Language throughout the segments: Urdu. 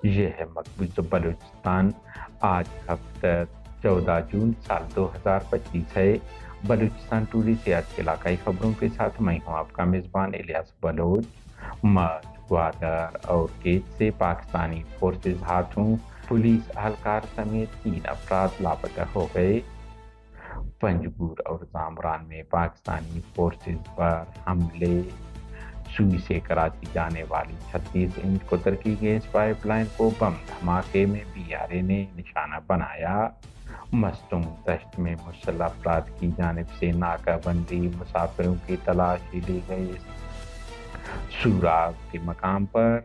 یہ ہے مقبوضہ بلوچستان۔ آج ہفتہ 14 جون سال 2025 ہے۔ بلوچستان ٹوڈے سے آج کے علاقائی خبروں کے ساتھ میں ہوں آپ کا میزبان الیاس بلوچ۔ مرچ، گوادر اور کیچ سے پاکستانی فورسز ہاتھوں پولیس اہلکار سمیت 3 افراد لاپتہ ہو گئے۔ پنجگور اور زامران میں پاکستانی فورسز پر حملے۔ سوئی سے کراچی جانے والی 36 انچ قطر کی گیس پائپ لائن کو بم دھماکے میں BRA نے نشانہ بنایا۔ مستونگ دشت میں مسلح افراد کی جانب سے ناکہ بندی، مسافروں کی تلاشی لی گئی۔ سوراب کے مقام پر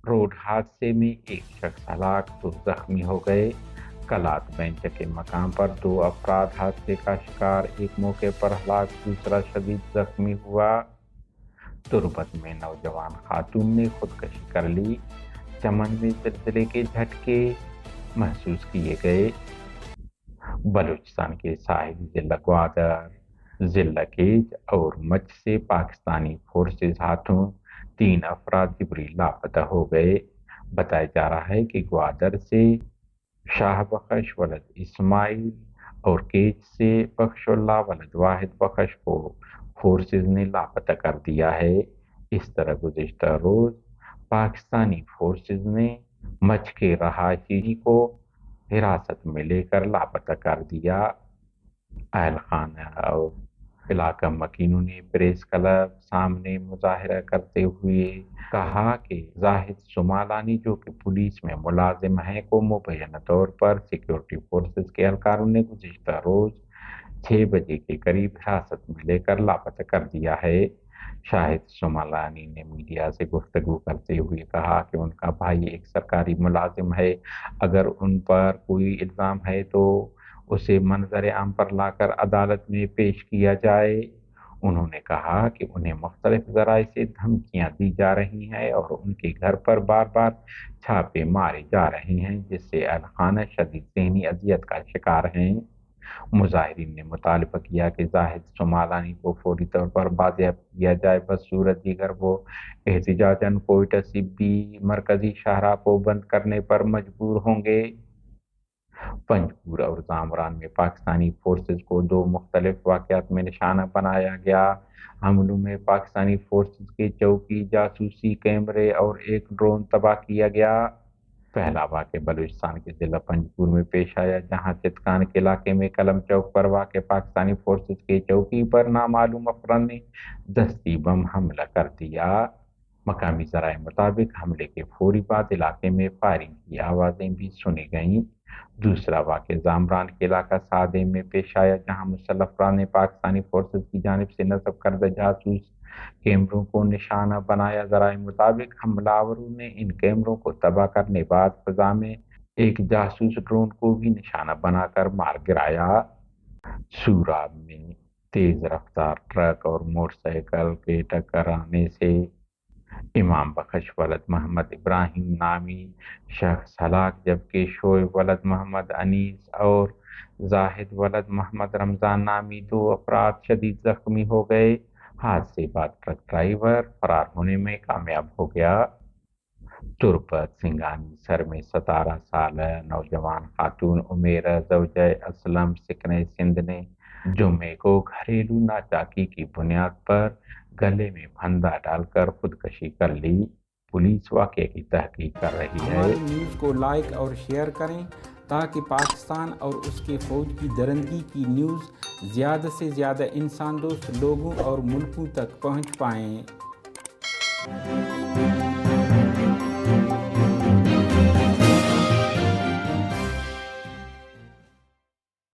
روڈ حادثے میں ایک شخص ہلاک، 2 زخمی ہو گئے۔ کلات بینچ کے مقام پر 2 افراد حادثے کا شکار، ایک موقع پر ہلاک، دوسرا شدید زخمی ہوا۔ تربت میں نوجوان خاتون نے خودکشی کر لی۔ چمن میں زلزلے کے جھٹکے محسوس کیے گئے۔ بلوچستان کے ساحلی ضلع گوادر، ضلع کیچ اور مچھ سے پاکستانی فورسز ہاتھوں 3 افراد جبری لاپتہ ہو گئے۔ بتایا جا رہا ہے کہ گوادر سے شاہ بخش ولد اسماعیل اور کیچ سے بخش اللہ ولد واحد بخش کو فورسز نے لاپتہ کر دیا ہے۔ اس طرح گزشتہ روز پاکستانی فورسز نے مچھ کے رہائشی کو حراست میں لے کر لاپتہ کر دیا۔ اہل خانہ اور علاقہ مکینوں نے پریس کلب سامنے مظاہرہ کرتے ہوئے کہا کہ زاہد سمالانی، جو کہ پولیس میں ملازم ہیں، کو مبینہ طور پر سیکیورٹی فورسز کے اہلکاروں نے گزشتہ روز 6 بجے کے قریب حراست میں لے کر لاپتہ کر دیا ہے۔ شاہد سمالانی نے میڈیا سے گفتگو کرتے ہوئے کہا کہ ان کا بھائی ایک سرکاری ملازم ہے، اگر ان پر کوئی الزام ہے تو اسے منظر عام پر لا کر عدالت میں پیش کیا جائے۔ انہوں نے کہا کہ انہیں مختلف ذرائع سے دھمکیاں دی جا رہی ہیں اور ان کے گھر پر بار بار چھاپے مارے جا رہے ہیں، جس سے اہل خانہ شدید ذہنی اذیت کا شکار ہیں۔ مظاہرین نے مطالبہ کیا کہ زاہد سمالانی کو فوری طور پر بازیاب کیا جائے، بصورت دیگر وہ احتجاجاً کوئٹہ طبی مرکزی شاہراہ کو بند کرنے پر مجبور ہوں گے۔ پنجگور اور زامران میں پاکستانی فورسز کو 2 مختلف واقعات میں نشانہ بنایا گیا۔ حملوں میں پاکستانی فورسز کے چوکی، جاسوسی کیمرے اور ایک ڈرون تباہ کیا گیا۔ پہلا واقعہ بلوچستان کے ضلع پنجگور میں پیش آیا، جہاں چتکان کے علاقے میں کلم چوک پر واقع پاکستانی فورسز کے چوکی پر نامعلوم افراد نے دستی بم حملہ کر دیا۔ مقامی ذرائع مطابق حملے کے فوری بعد علاقے میں فائرنگ کی آوازیں بھی سنی گئیں۔ دوسرا واقعہ زامران کے علاقہ سعدے میں پیش آیا، جہاں مسلح افراد نے پاکستانی فورسز کی جانب سے نصب کردہ جاسوس کیمروں کو نشانہ بنایا۔ ذرائع مطابق حملہ آوروں نے ان کیمروں کو تباہ کرنے بعد فضا میں ایک جاسوس ڈرون کو بھی نشانہ بنا کر مار گرایا۔ سوراب میں تیز رفتار ٹرک اور موٹر سائیکل کے ٹکرانے سے امام بخش ولد محمد ابراہیم نامی شخص ہلاک، جبکہ شعیب ولد محمد انیس اور زاہد ولد محمد رمضان نامی 2 افراد شدید زخمی ہو گئے۔ حادثے بعد ٹرک ڈرائیور فرار ہونے میں کامیاب ہو گیا۔ تربت سنگانی سر میں 17 سالہ نوجوان خاتون عمیرہ زوجہ اسلم سکن سندھ نے جمعے کو گھریلو ناچاکی کی بنیاد پر گلے میں پھندا ڈال کر خودکشی کر لی۔ پولیس واقعے کی تحقیق کر رہی ہے۔ ہماری نیوز کو لائک اور شیئر کریں تاکہ پاکستان اور اس کے فوج کی درندگی کی نیوز زیادہ سے زیادہ انسان دوست لوگوں اور ملکوں تک پہنچ پائیں۔